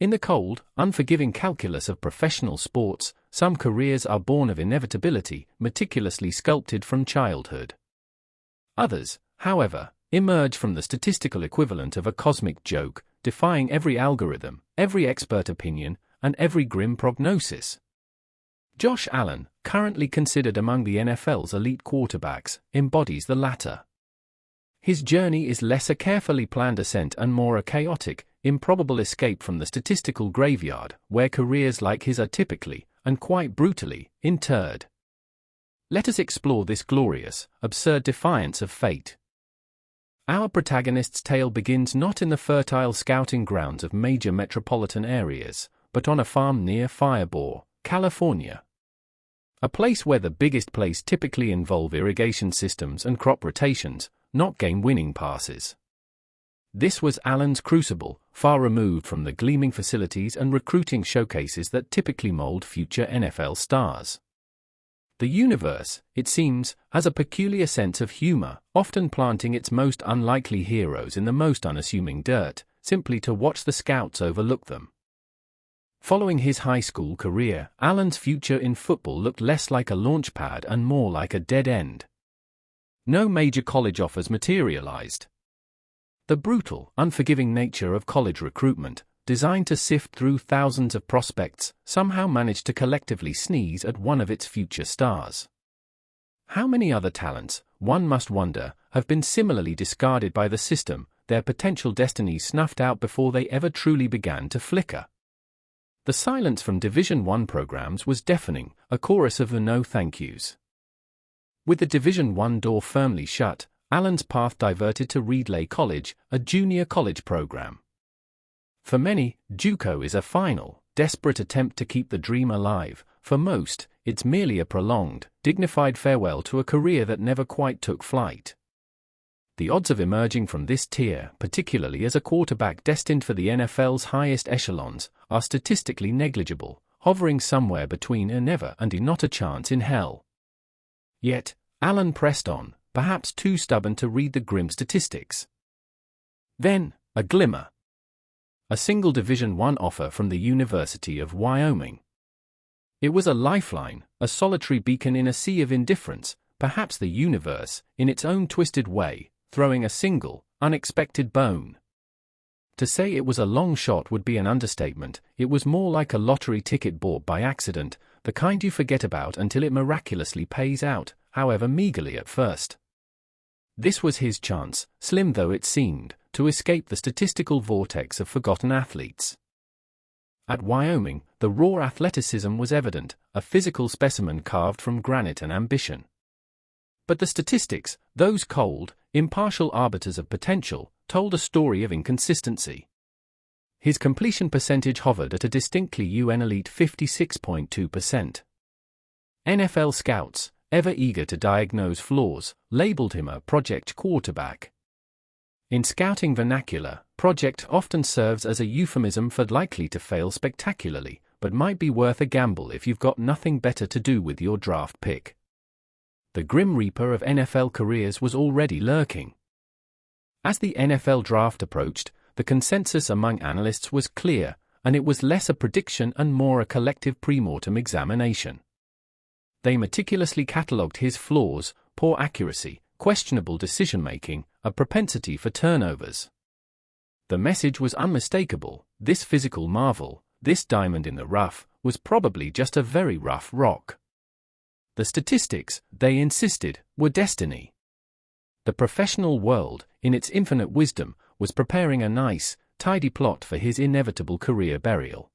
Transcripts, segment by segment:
In the cold, unforgiving calculus of professional sports, some careers are born of inevitability, meticulously sculpted from childhood. Others, however, emerge from the statistical equivalent of a cosmic joke, defying every algorithm, every expert opinion, and every grim prognosis. Josh Allen, currently considered among the NFL's elite quarterbacks, embodies the latter. His journey is less a carefully planned ascent and more a chaotic, improbable escape from the statistical graveyard, where careers like his are typically, and quite brutally, interred. Let us explore this glorious, absurd defiance of fate. Our protagonist's tale begins not in the fertile scouting grounds of major metropolitan areas, but on a farm near Firebaugh, California. A place where the biggest plays typically involve irrigation systems and crop rotations, not game-winning passes. This was Allen's crucible, far removed from the gleaming facilities and recruiting showcases that typically mold future NFL stars. The universe, it seems, has a peculiar sense of humor, often planting its most unlikely heroes in the most unassuming dirt, simply to watch the scouts overlook them. Following his high school career, Allen's future in football looked less like a launch pad and more like a dead end. No major college offers materialized. The brutal, unforgiving nature of college recruitment, designed to sift through thousands of prospects, somehow managed to collectively sneeze at one of its future stars. How many other talents, one must wonder, have been similarly discarded by the system, their potential destinies snuffed out before they ever truly began to flicker? The silence from Division I programs was deafening, a chorus of the no thank yous. With the Division I door firmly shut, Allen's path diverted to Reedley College, a junior college program. For many, JUCO is a final, desperate attempt to keep the dream alive. For most, it's merely a prolonged, dignified farewell to a career that never quite took flight. The odds of emerging from this tier, particularly as a quarterback destined for the NFL's highest echelons, are statistically negligible, hovering somewhere between a never and a not a chance in hell. Yet, Allen pressed on, perhaps too stubborn to read the grim statistics. Then, a glimmer. A single Division I offer from the University of Wyoming. It was a lifeline, a solitary beacon in a sea of indifference, perhaps the universe, in its own twisted way, throwing a single, unexpected bone. To say it was a long shot would be an understatement. It was more like a lottery ticket bought by accident, the kind you forget about until it miraculously pays out, however meagerly at first. This was his chance, slim though it seemed, to escape the statistical vortex of forgotten athletes. At Wyoming, the raw athleticism was evident, a physical specimen carved from granite and ambition. But the statistics, those cold, impartial arbiters of potential, told a story of inconsistency. His completion percentage hovered at a distinctly UN elite 56.2%. NFL scouts, ever eager to diagnose flaws, labeled him a project quarterback. In scouting vernacular, project often serves as a euphemism for likely to fail spectacularly, but might be worth a gamble if you've got nothing better to do with your draft pick. The grim reaper of NFL careers was already lurking. As the NFL draft approached, the consensus among analysts was clear, and it was less a prediction and more a collective pre-mortem examination. They meticulously catalogued his flaws, poor accuracy, questionable decision-making, a propensity for turnovers. The message was unmistakable: this physical marvel, this diamond in the rough, was probably just a very rough rock. The statistics, they insisted, were destiny. The professional world, in its infinite wisdom, was preparing a nice, tidy plot for his inevitable career burial.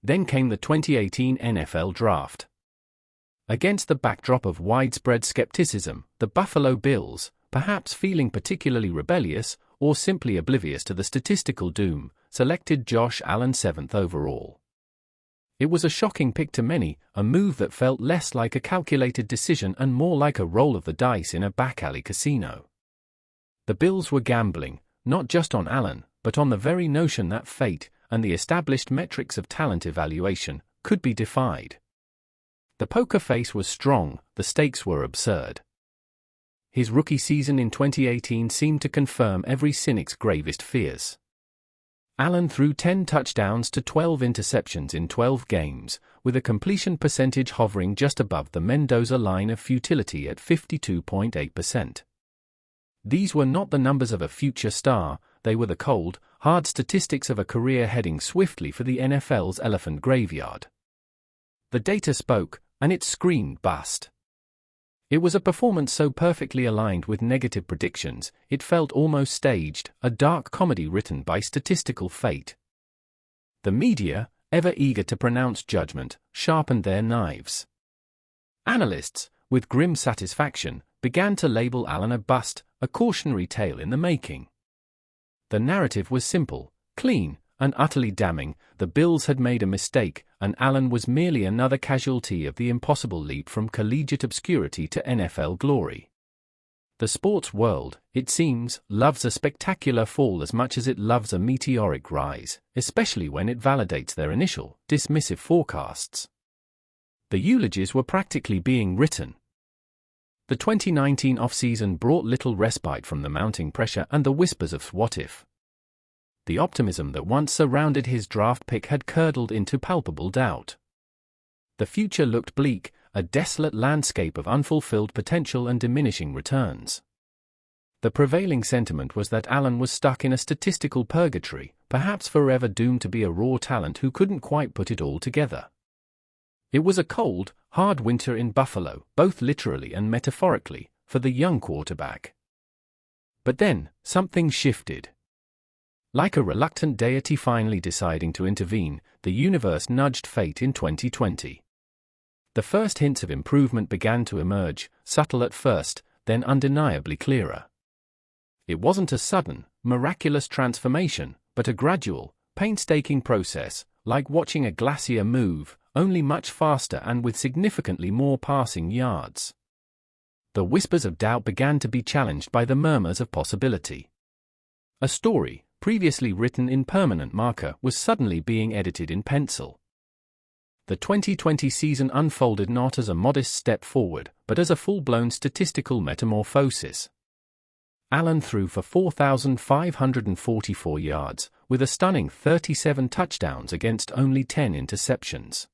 Then came the 2018 NFL Draft. Against the backdrop of widespread skepticism, the Buffalo Bills, perhaps feeling particularly rebellious, or simply oblivious to the statistical doom, selected Josh Allen 7th overall. It was a shocking pick to many, a move that felt less like a calculated decision and more like a roll of the dice in a back-alley casino. The Bills were gambling, not just on Allen, but on the very notion that fate, and the established metrics of talent evaluation, could be defied. The poker face was strong, the stakes were absurd. His rookie season in 2018 seemed to confirm every cynic's gravest fears. Allen threw 10 touchdowns to 12 interceptions in 12 games, with a completion percentage hovering just above the Mendoza line of futility at 52.8%. These were not the numbers of a future star, they were the cold, hard statistics of a career heading swiftly for the NFL's elephant graveyard. The data spoke, and it screamed bust. It was a performance so perfectly aligned with negative predictions, it felt almost staged, a dark comedy written by statistical fate. The media, ever eager to pronounce judgment, sharpened their knives. Analysts, with grim satisfaction, began to label Allen a bust, a cautionary tale in the making. The narrative was simple, clean, and utterly damning. The Bills had made a mistake, and Allen was merely another casualty of the impossible leap from collegiate obscurity to NFL glory. The sports world, it seems, loves a spectacular fall as much as it loves a meteoric rise, especially when it validates their initial, dismissive forecasts. The eulogies were practically being written. The 2019 offseason brought little respite from the mounting pressure and the whispers of what if. The optimism that once surrounded his draft pick had curdled into palpable doubt. The future looked bleak, a desolate landscape of unfulfilled potential and diminishing returns. The prevailing sentiment was that Allen was stuck in a statistical purgatory, perhaps forever doomed to be a raw talent who couldn't quite put it all together. It was a cold, hard winter in Buffalo, both literally and metaphorically, for the young quarterback. But then, something shifted. Like a reluctant deity finally deciding to intervene, the universe nudged fate in 2020. The first hints of improvement began to emerge, subtle at first, then undeniably clearer. It wasn't a sudden, miraculous transformation, but a gradual, painstaking process, like watching a glacier move, only much faster and with significantly more passing yards. The whispers of doubt began to be challenged by the murmurs of possibility. A story, previously written in permanent marker, was suddenly being edited in pencil. The 2020 season unfolded not as a modest step forward, but as a full-blown statistical metamorphosis. Allen threw for 4,544 yards, with a stunning 37 touchdowns against only 10 interceptions.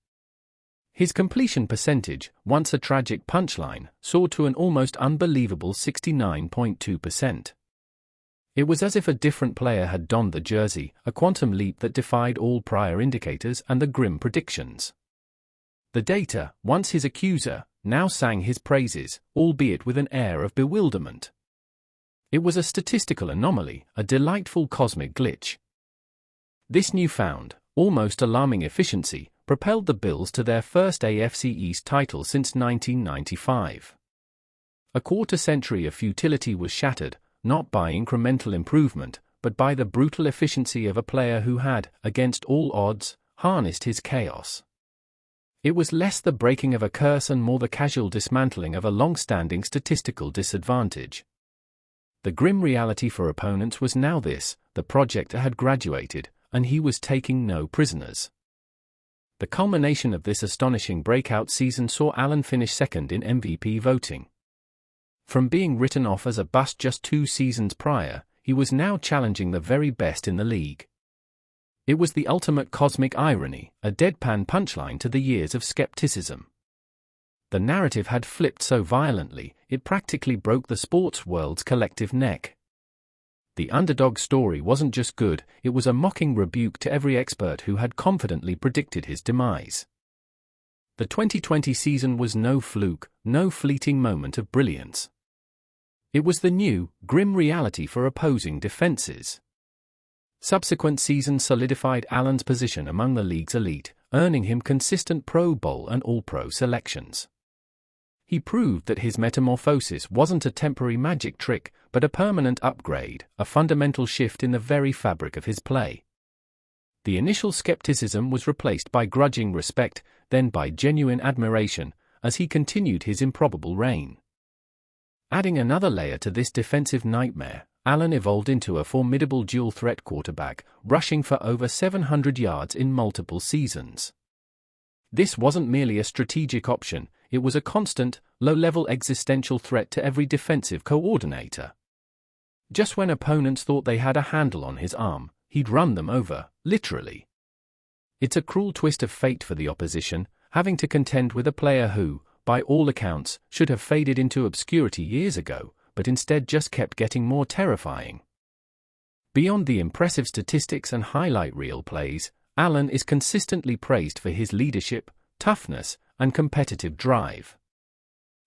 His completion percentage, once a tragic punchline, soared to an almost unbelievable 69.2%. It was as if a different player had donned the jersey, a quantum leap that defied all prior indicators and the grim predictions. The data, once his accuser, now sang his praises, albeit with an air of bewilderment. It was a statistical anomaly, a delightful cosmic glitch. This newfound, almost alarming efficiency propelled the Bills to their first AFC East title since 1995. A quarter-century of futility was shattered, not by incremental improvement, but by the brutal efficiency of a player who had, against all odds, harnessed his chaos. It was less the breaking of a curse and more the casual dismantling of a long-standing statistical disadvantage. The grim reality for opponents was now this: the projector had graduated, and he was taking no prisoners. The culmination of this astonishing breakout season saw Allen finish second in MVP voting. From being written off as a bust just 2 seasons prior, he was now challenging the very best in the league. It was the ultimate cosmic irony, a deadpan punchline to the years of skepticism. The narrative had flipped so violently, it practically broke the sports world's collective neck. The underdog story wasn't just good, it was a mocking rebuke to every expert who had confidently predicted his demise. The 2020 season was no fluke, no fleeting moment of brilliance. It was the new, grim reality for opposing defenses. Subsequent seasons solidified Allen's position among the league's elite, earning him consistent Pro Bowl and All-Pro selections. He proved that his metamorphosis wasn't a temporary magic trick, but a permanent upgrade, a fundamental shift in the very fabric of his play. The initial skepticism was replaced by grudging respect, then by genuine admiration, as he continued his improbable reign. Adding another layer to this defensive nightmare, Allen evolved into a formidable dual-threat quarterback, rushing for over 700 yards in multiple seasons. This wasn't merely a strategic option, it was a constant, low-level existential threat to every defensive coordinator. Just when opponents thought they had a handle on his arm, he'd run them over, literally. It's a cruel twist of fate for the opposition, having to contend with a player who, by all accounts, should have faded into obscurity years ago, but instead just kept getting more terrifying. Beyond the impressive statistics and highlight reel plays, Allen is consistently praised for his leadership, toughness, and competitive drive.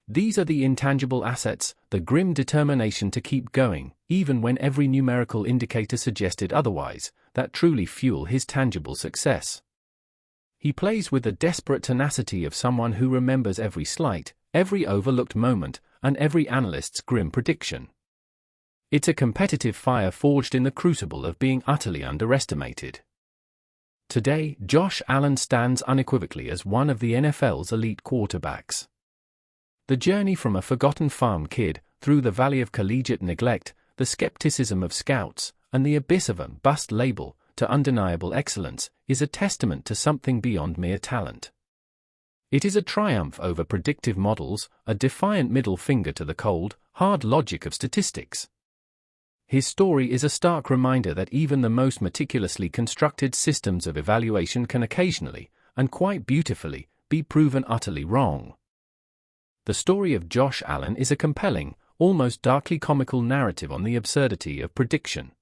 These are the intangible assets, the grim determination to keep going, even when every numerical indicator suggested otherwise, that truly fuel his tangible success. He plays with the desperate tenacity of someone who remembers every slight, every overlooked moment, and every analyst's grim prediction. It's a competitive fire forged in the crucible of being utterly underestimated. Today, Josh Allen stands unequivocally as one of the NFL's elite quarterbacks. The journey from a forgotten farm kid, through the valley of collegiate neglect, the skepticism of scouts, and the abyss of a bust label, to undeniable excellence, is a testament to something beyond mere talent. It is a triumph over predictive models, a defiant middle finger to the cold, hard logic of statistics. His story is a stark reminder that even the most meticulously constructed systems of evaluation can occasionally, and quite beautifully, be proven utterly wrong. The story of Josh Allen is a compelling, almost darkly comical narrative on the absurdity of prediction.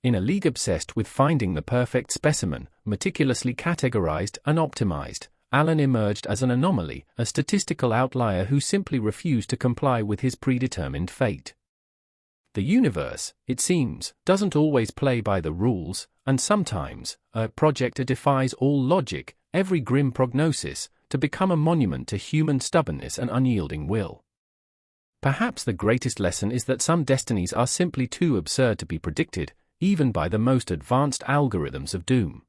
In a league obsessed with finding the perfect specimen, meticulously categorized and optimized, Allen emerged as an anomaly, a statistical outlier who simply refused to comply with his predetermined fate. The universe, it seems, doesn't always play by the rules, and sometimes, a projector defies all logic, every grim prognosis, to become a monument to human stubbornness and unyielding will. Perhaps the greatest lesson is that some destinies are simply too absurd to be predicted, even by the most advanced algorithms of doom.